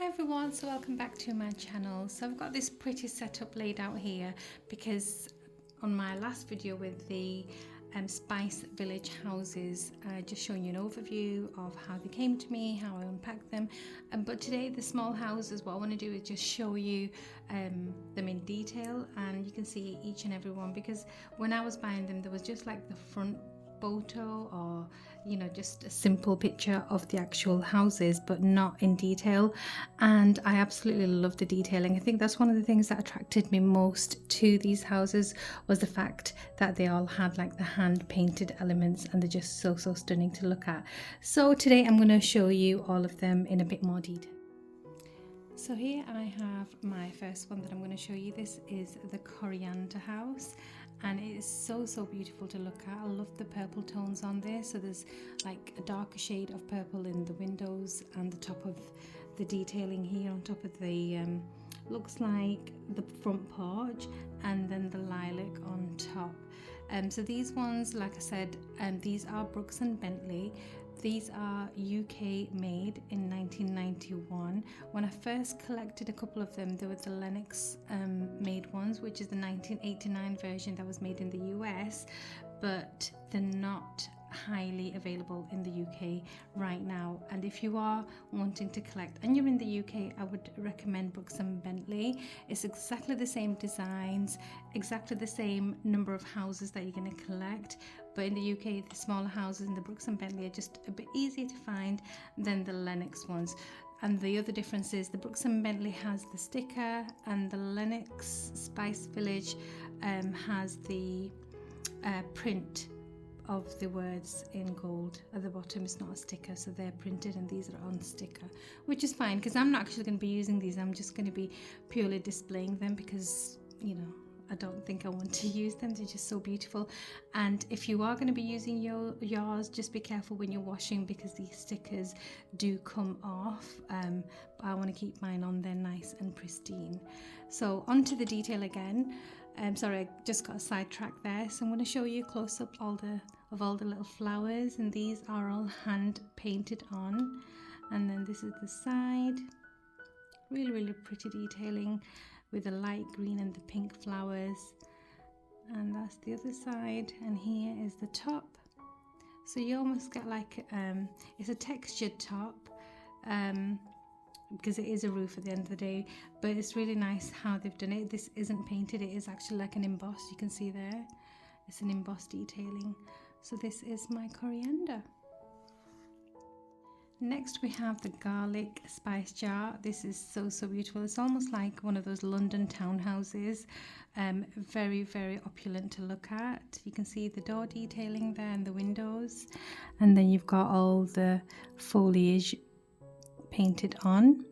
Hi everyone, so welcome back to my channel. So I've got this pretty setup laid out here because on my last video with the Spice Village houses, I just shown you an overview of how they came to me, how I unpacked them. But today the small houses, what I want to do is just show you them in detail, and you can see each and every one, because when I was buying them there was just like the front photo or just a simple picture of the actual houses but not in detail, and I absolutely love the detailing. I think that's one of the things that attracted me most to these houses, was the fact that they all had like the hand painted elements, and they're just so stunning to look at. So today I'm going to show you all of them in a bit more detail. So here I have my first one that I'm going to show you. This is the coriander house, and it is so beautiful to look at. I love the purple tones on there. So there's like a darker shade of purple in the windows and the top of the detailing here on top of the looks like the front porch, and then the lilac on top. So these ones, like I said, these are Brooks and Bentley. These are UK made in 1991. When I first collected a couple of them, they were the Lenox made ones, which is the 1989 version that was made in the US, but they're not highly available in the UK right now. And if you are wanting to collect and you're in the UK, I would recommend Brooks and Bentley. It's exactly the same designs, exactly the same number of houses that you're going to collect, but in the UK the smaller houses in the Brooks and Bentley are just a bit easier to find than the Lenox ones. And the other difference is the Brooks and Bentley has the sticker, and the Lenox Spice Village has the print of the words in gold at the bottom. It's not a sticker, so they're printed and these are on sticker, which is fine because I'm not actually going to be using these. I'm just going to be purely displaying them because I don't think I want to use them. They're just so beautiful. And if you are going to be using yours, just be careful when you're washing, because these stickers do come off. But I want to keep mine on there nice and pristine. So onto the detail again. Sorry, I just got sidetracked there. So I'm going to show you a close-up of all the little flowers, and these are all hand painted on. And then this is the side, really pretty detailing with the light green and the pink flowers, and that's the other side. And here is the top, so you almost get like it's a textured top, because it is a roof at the end of the day, but it's really nice how they've done it. This isn't painted, it is actually like an embossed. You can see there, it's an embossed detailing. So this is my coriander. Next we have the garlic spice jar. This is so beautiful. It's almost like one of those London townhouses. Very opulent to look at. You can see the door detailing there and the windows, and then you've got all the foliage painted on.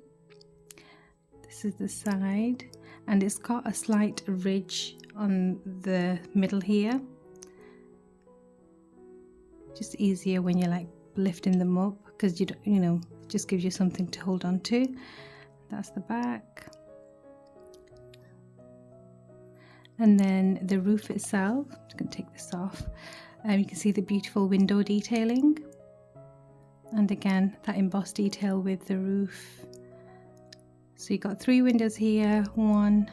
This is the side, and it's got a slight ridge on the middle here. Just easier when you're like lifting them up, because you don't, just gives you something to hold on to. That's the back. And then the roof itself, I'm just going to take this off. You can see the beautiful window detailing, and again that embossed detail with the roof. So you got 3 windows here, 1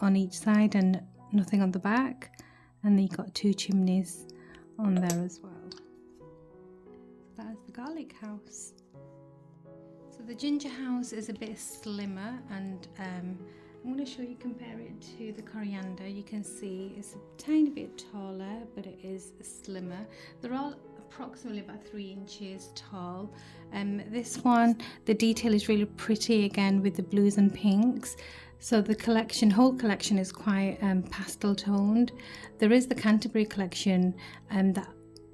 on each side and nothing on the back, and then you got 2 chimneys on there as well. So that is the garlic house. So the ginger house is a bit slimmer, and I'm going to show you, compare it to the coriander. You can see it's a tiny bit taller, but it is slimmer. They're all approximately about 3 inches tall. This one, the detail is really pretty, again with the blues and pinks. So the whole collection is quite pastel toned. There is the Canterbury collection that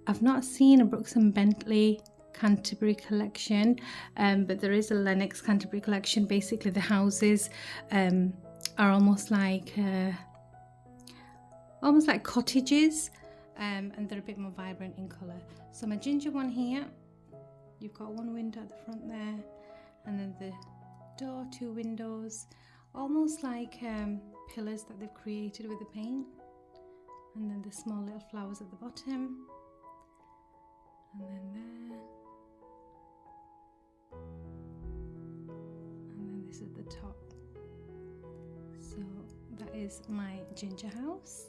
I've not seen a Brooks and Bentley Canterbury collection, but there is a Lenox Canterbury collection. Basically the houses are almost like cottages, and they're a bit more vibrant in colour. So my ginger one here, you've got 1 window at the front there, and then the door, 2 windows, almost like pillars that they've created with the paint, and then the small little flowers at the bottom, and then there, and this is the top. So that is my ginger house.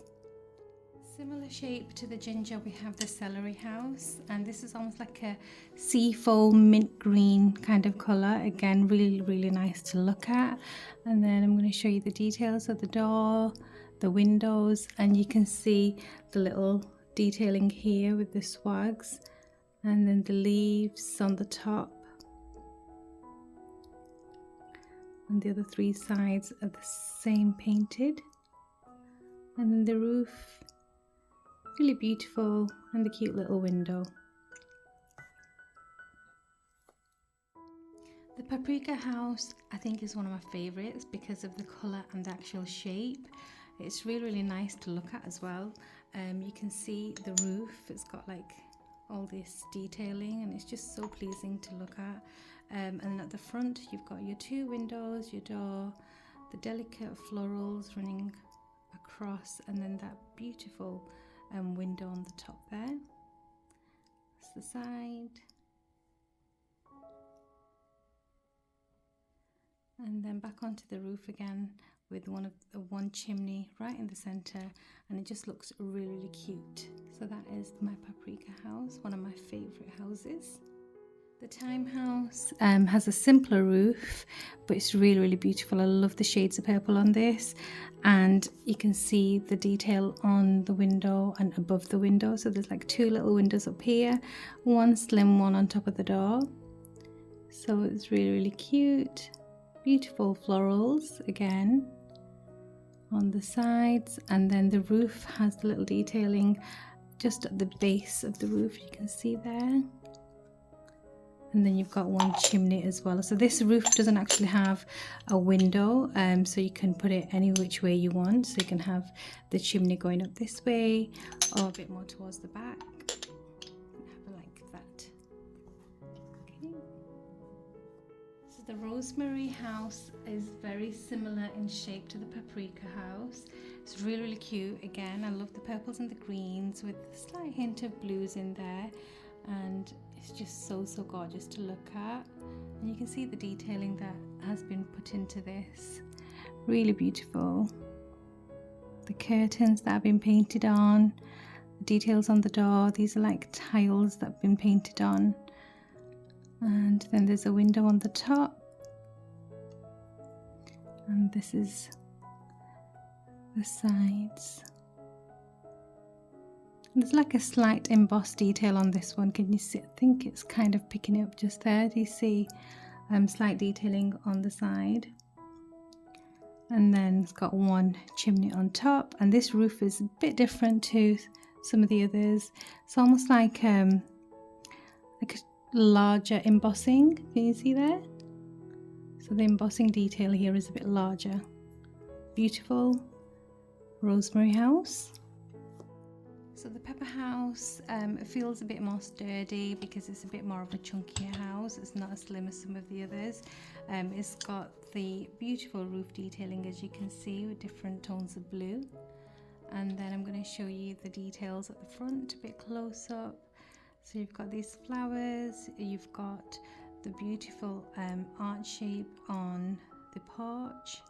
Similar shape to the ginger, we have the celery house, and this is almost like a seafoam mint green kind of color. Again, really nice to look at. And then I'm going to show you the details of the door, the windows, and you can see the little detailing here with the swags, and then the leaves on the top, and the other three sides are the same painted, and then the roof, really beautiful, and the cute little window. The paprika house I think is one of my favorites because of the color and the actual shape. It's really nice to look at as well. You can see the roof, it's got like all this detailing, and it's just so pleasing to look at. And at the front you've got your two windows, your door, the delicate florals running across, and then that beautiful window on the top there. That's the side, and then back onto the roof again with one chimney right in the center, and it just looks really cute. So that is my paprika house, one of my favorite houses. The thyme house has a simpler roof, but it's really beautiful. I love the shades of purple on this, and you can see the detail on the window and above the window. So there's like two little windows up here, one slim one on top of the door. So it's really cute. Beautiful florals again on the sides, and then the roof has the little detailing just at the base of the roof, you can see there. And then you've got one chimney as well. So this roof doesn't actually have a window, so you can put it any which way you want. So you can have the chimney going up this way or a bit more towards the back. Have it like that. Okay. So the Rosemary house is very similar in shape to the paprika house. It's really cute. Again, I love the purples and the greens with a slight hint of blues in there, and it's just so gorgeous to look at. And you can see the detailing that has been put into this. Really beautiful. The curtains that have been painted on, the details on the door, these are like tiles that have been painted on. And then there's a window on the top, and this is the sides. There's like a slight embossed detail on this one. Can you see? I think it's kind of picking it up just there. Do you see slight detailing on the side? And then it's got one chimney on top, and this roof is a bit different to some of the others. It's almost like a larger embossing. Can you see there? So the embossing detail here is a bit larger. Beautiful Rosemary house. So the pepper house feels a bit more sturdy because it's a bit more of a chunkier house. It's not as slim as some of the others. It's got the beautiful roof detailing, as you can see, with different tones of blue. And then I'm going to show you the details at the front a bit close up. So you've got these flowers, you've got the beautiful art shape on the porch,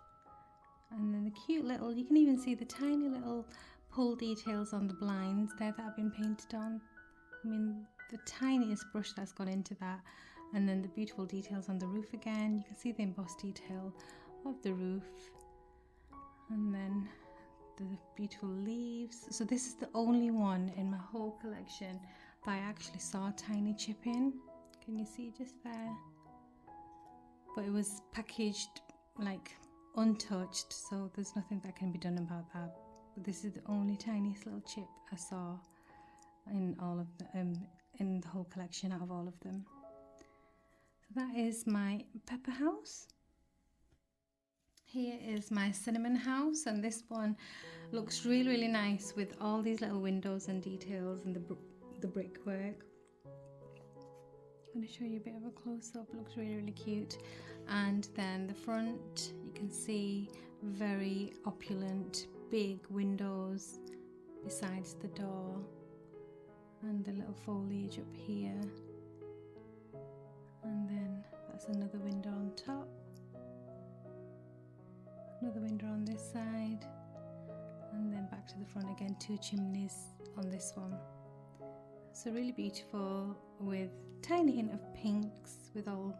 and then the cute little, you can even see the tiny little pull details on the blinds there that have been painted on. I mean, the tiniest brush that's gone into that. And then the beautiful details on the roof again. You can see the embossed detail of the roof, and then the beautiful leaves. So this is the only one in my whole collection that I actually saw a tiny chip in. Can you see just there? But it was packaged like untouched, so there's nothing that can be done about that. But this is the only tiniest little chip I saw in all of the in the whole collection out of all of them. So that is my pepper house. Here is my cinnamon house, and this one looks really nice with all these little windows and details and the brickwork. I'm going to show you a bit of a close-up. Looks really cute. And then the front, you can see very opulent big windows besides the door, and the little foliage up here, and then that's another window on top. another window on this side, and then back to the front again, 2 chimneys on this one. So really beautiful, with tiny hint of pinks with all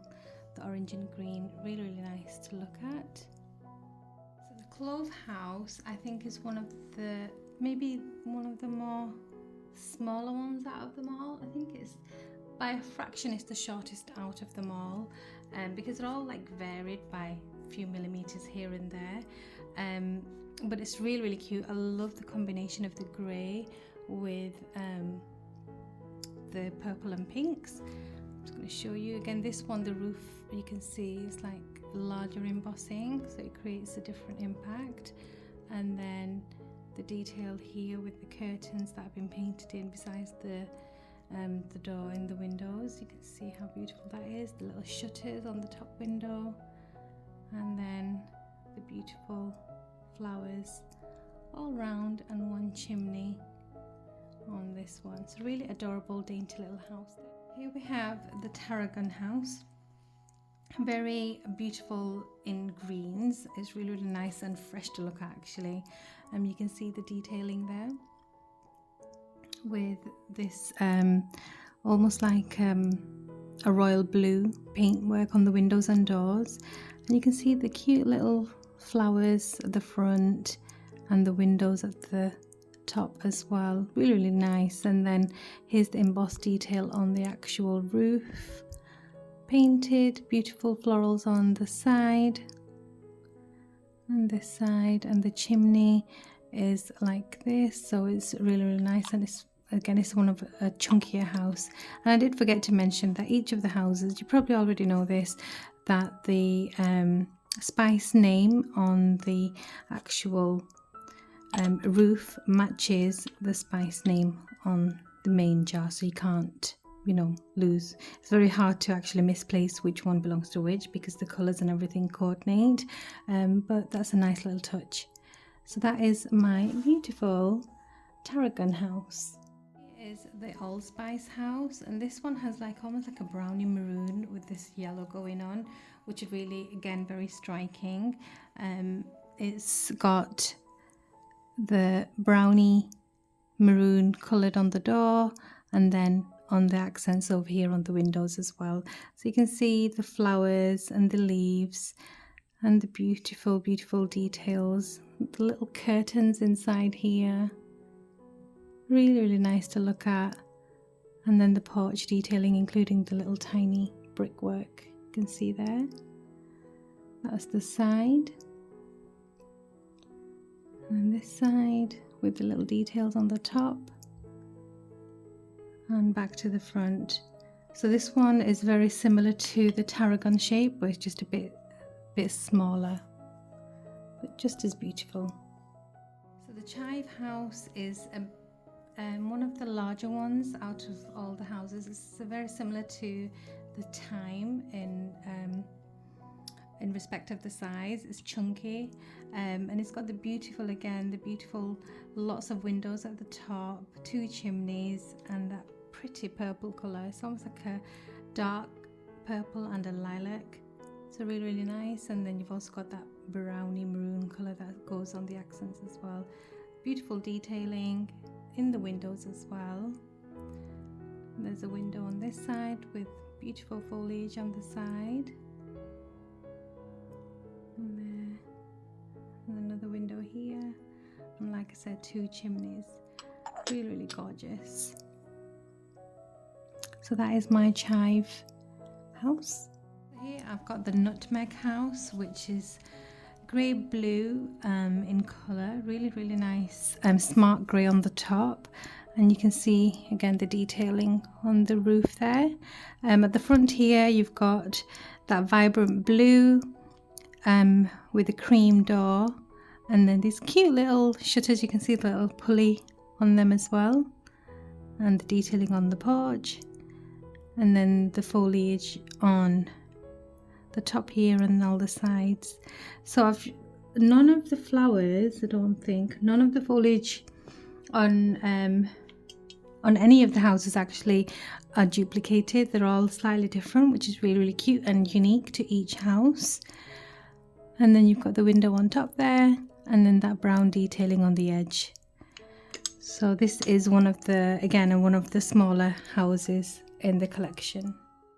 the orange and green. Really nice to look at. So the Clove house, I think, is maybe one of the more smaller ones out of them all. I think it's by a fraction it's the shortest out of them all, because they're all like varied by a few millimeters here and there, but it's really cute. I love the combination of the grey with the purple and pinks. I'm just going to show you again. This one, the roof, you can see is like larger embossing, so it creates a different impact. And then the detail here with the curtains that have been painted in, besides the door in the windows. You can see how beautiful that is. The little shutters on the top window, and then the beautiful flowers all round, and 1 chimney on this one. So really adorable, dainty little house. Here we have the Tagon house. Very beautiful in greens. It's really nice and fresh to look at, actually. You can see the detailing there with this almost like a royal blue paintwork on the windows and doors, and you can see the cute little flowers at the front and the windows at the top as well. Really nice. And then here's the embossed detail on the actual roof, painted, beautiful florals on the side and this side, and the chimney is like this. So it's really nice, and it's one of a chunkier house. And I did forget to mention that each of the houses, you probably already know this, that the spice name on the actual roof matches the spice name on the main jar, so you can't, lose. It's very hard to actually misplace which one belongs to which, because the colours and everything coordinate, but that's a nice little touch. So that is my beautiful Tagon house. Here is the Allspice house, and this one has almost like a brownie maroon with this yellow going on, which is really, again, very striking. It's got the brownie maroon coloured on the door, and then on the accents over here on the windows as well. So you can see the flowers and the leaves and the beautiful details, the little curtains inside here. Really nice to look at. And then the porch detailing, including the little tiny brickwork you can see there. That's the side. And this side with the little details on the top. And back to the front. So this one is very similar to the Tagon shape, but it's just a bit smaller, but just as beautiful. So the Chive house is one of the larger ones out of all the houses. It's very similar to the Time in respect of the size. It's chunky, and it's got the beautiful lots of windows at the top, 2 chimneys, and that pretty purple colour. It's almost like a dark purple and a lilac. So really nice. And then you've also got that brownie maroon colour that goes on the accents as well. Beautiful detailing in the windows as well. There's a window on this side with beautiful foliage on the side. And another window here. And like I said, 2 chimneys. Really gorgeous. So that is my Chive house. Here I've got the Nutmeg house, which is grey blue in colour. Really nice. Smart grey on the top, and you can see again the detailing on the roof there. At the front here you've got that vibrant blue with a cream door, and then these cute little shutters. You can see the little pulley on them as well, and the detailing on the porch, and then the foliage on the top here and all the sides. So none of the flowers, I don't think, none of the foliage on any of the houses actually are duplicated. They're all slightly different, which is really cute and unique to each house. And then you've got the window on top there, and then that brown detailing on the edge. So this is one of the smaller houses in the collection.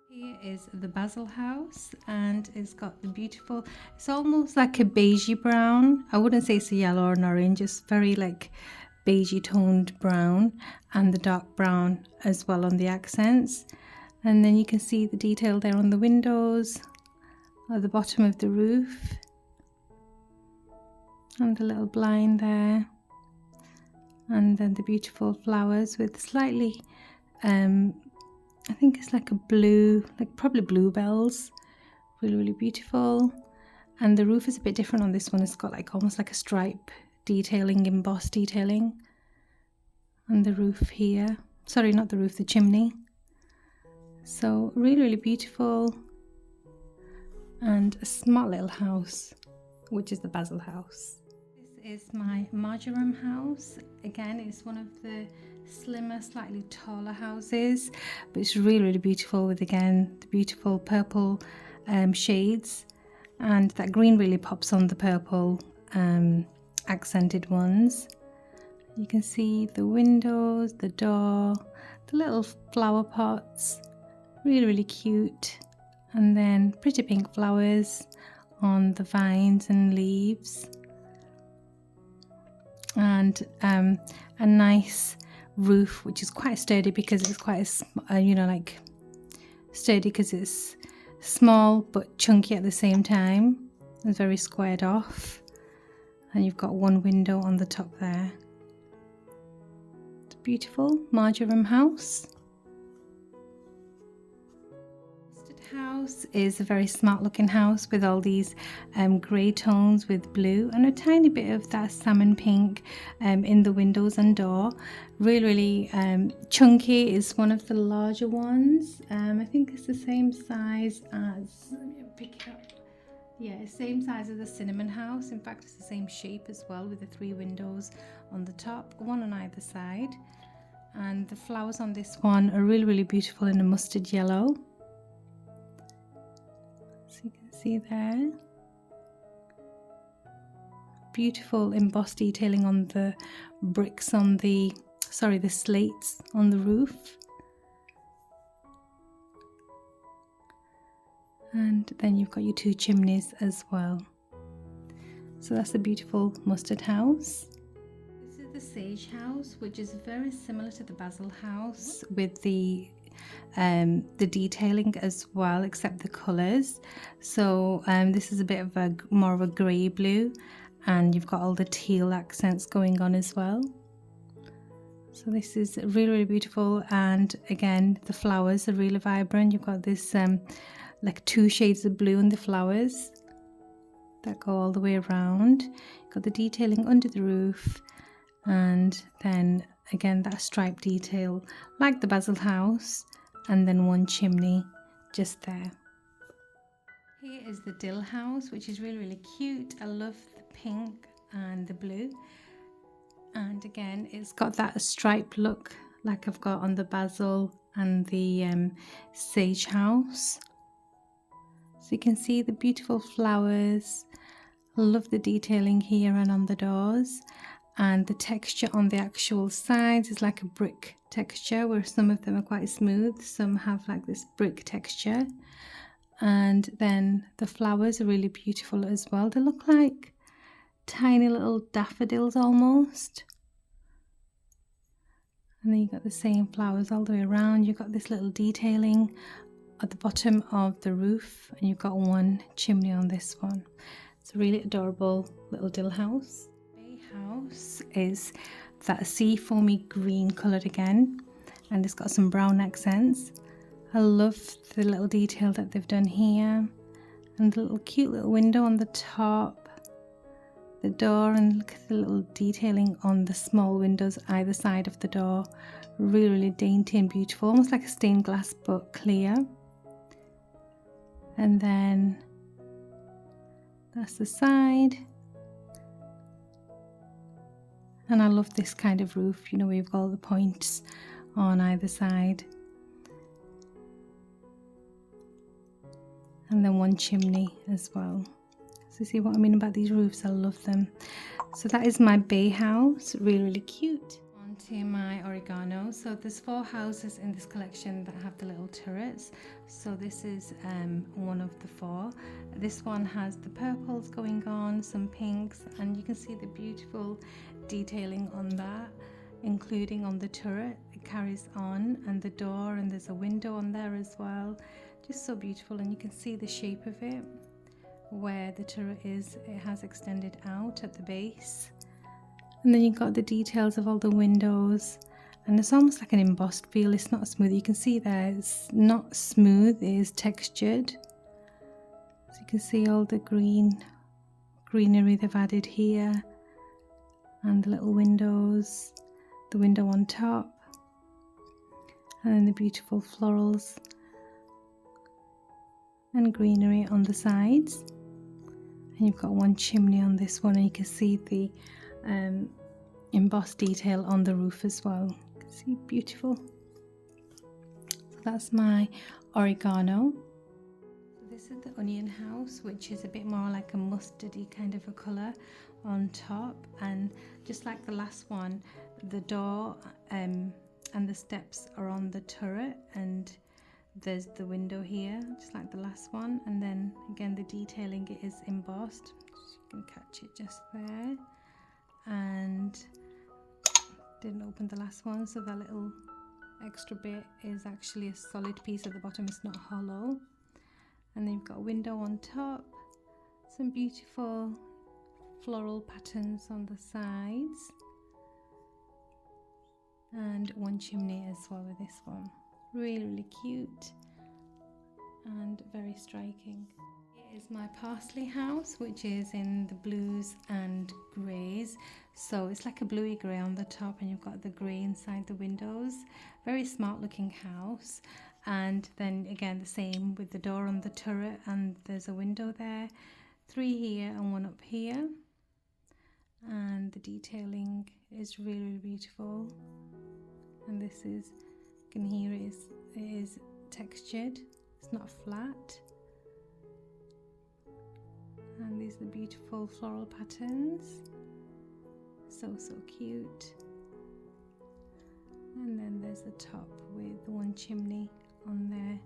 Here is the Basel house, and it's got the beautiful, it's almost like a beigey brown. I wouldn't say it's a yellow or an orange, it's very like beigey toned brown, and the dark brown as well on the accents. And then you can see the detail there on the windows, at the bottom of the roof, and the little blind there, and then the beautiful flowers with slightly I think it's like a blue, like probably bluebells. Really beautiful. And the roof is a bit different on this one. It's got like almost like a stripe detailing, embossed detailing on the roof here. Sorry, not the roof, the chimney. So really beautiful, and a smart little house, which is the Basel house. This is my Majam house. Again, it's one of the slimmer, slightly taller houses, but it's really beautiful with, again, the beautiful purple shades, and that green really pops on the purple accented ones. You can see the windows, the door, the little flower pots, really cute, and then pretty pink flowers on the vines and leaves, and a nice roof, which is quite sturdy because it's quite like sturdy because it's small but chunky at the same time. It's very squared off, and you've got one window on the top there. It's a beautiful Majam house. House is a very smart looking house with all these grey tones with blue, and a tiny bit of that salmon pink in the windows and door. Really chunky. Is one of the larger ones. I think it's the same size as, let me pick it up. Yeah, same size as the cinnamon house. In fact, it's the same shape as well, with the 3 windows on the top, one on either side. And the flowers on this one are really beautiful in a mustard yellow. So you can see there, beautiful embossed detailing on the bricks on the slates on the roof, and then you've got your 2 chimneys as well. So that's a beautiful mustard house. This is the sage house, which is very similar to the Basel house with the detailing as well, except the colors. So this is a bit of more of a grey blue, and you've got all the teal accents going on as well. So this is really beautiful, and again the flowers are really vibrant. You've got this like 2 shades of blue in the flowers that go all the way around. You've got the detailing under the roof, and then again that stripe detail like the Basel house, and then 1 chimney just there. Here is the Dill house, which is really cute. I love the pink and the blue, and again it's got that stripe look like I've got on the Basel and the sage house. So you can see the beautiful flowers. I love the detailing here and on the doors, and the texture on the actual sides is like a brick texture, where some of them are quite smooth, some have like this brick texture. And then the flowers are really beautiful as well. They look like tiny little daffodils almost. And then you've got the same flowers all the way around. You've got this little detailing at the bottom of the roof, and you've got 1 chimney on this one. It's a really adorable little Dill house. House is that sea foamy green coloured again, and it's got some brown accents. I love the little detail that they've done here, and the little cute little window on the top, the door, and look at the little detailing on the small windows either side of the door. Really dainty and beautiful, almost like a stained glass but clear. And then that's the side. And I love this kind of roof, you know, we've got all the points on either side. And then 1 chimney as well. So see what I mean about these roofs? I love them. So that is my bay house, really cute. On to my oregano. So there's 4 houses in this collection that have the little turrets. So this is one of the 4. This one has the purples going on, some pinks, and you can see the beautiful detailing on that, including on the turret. It carries on, and the door, and there's a window on there as well. Just so beautiful, and you can see the shape of it. Where the turret is, it has extended out at the base, and then you've got the details of all the windows, and it's almost like an embossed feel. It's not smooth. You can see there it's not smooth, it is textured. So you can see all the greenery they've added here, and the little windows, the window on top, and then the beautiful florals and greenery on the sides. And you've got one chimney on this one, and you can see the embossed detail on the roof as well. You can see, beautiful. So that's my oregano. So this is the onion house, which is a bit more like a mustardy kind of a colour on top, and just like the last one, the door and the steps are on the turret, and there's the window here, just like the last one, and then again the detailing, it is embossed, so you can catch it just there. And didn't open the last one, so that little extra bit is actually a solid piece at the bottom, it's not hollow. And then you've got a window on top, some beautiful floral patterns on the sides, and one chimney as well with this one. Really cute and very striking. Here is my Parsley house, which is in the blues and greys. So it's like a bluey grey on the top, and you've got the grey inside the windows. Very smart looking house. And then again the same with the door on the turret, and there's a window there. 3 here and 1 up here. And the detailing is really beautiful. And this is, you can hear it is textured, it's not flat. And these are the beautiful floral patterns, so cute. And then there's the top with one chimney on there.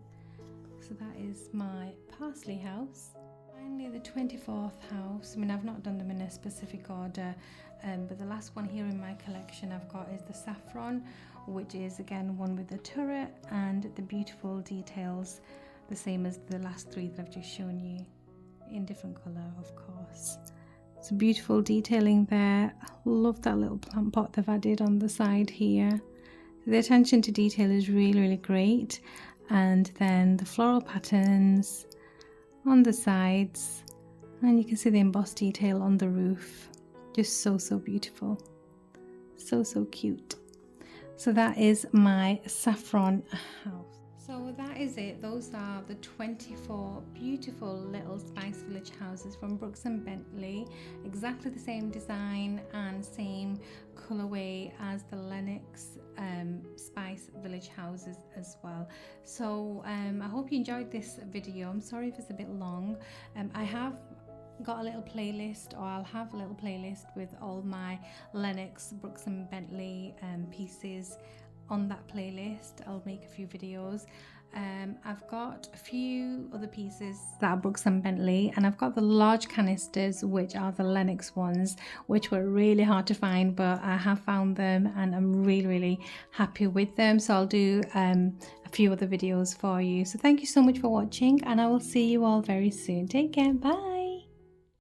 So that is my Parsley house. Finally, the 24th house. I mean, I've not done them in a specific order, but the last one here in my collection I've got is the Saffron, which is again one with the turret and the beautiful details, the same as the last 3 that I've just shown you, in different colour of course. It's a beautiful detailing there. Love that little plant pot they've added on the side here. The attention to detail is really great. And then the floral patterns on the sides, and you can see the embossed detail on the roof. Just so beautiful, so cute. So that is my Saffron house. So that is it. Those are the 24 beautiful little Spice Village houses from Brooks & Bentley. Exactly the same design and same colorway as the Lenox Spice Village houses as well. So I hope you enjoyed this video. I'm sorry if it's a bit long. I have got a little playlist, or I'll have a little playlist with all my Lenox, Brooks & Bentley pieces on that playlist. I'll make a few videos. I've got a few other pieces that are Brooks & Bentley, and I've got the large canisters, which are the Lenox ones, which were really hard to find, but I have found them and I'm really happy with them. So I'll do a few other videos for you. So thank you so much for watching, and I will see you all very soon. Take care. Bye.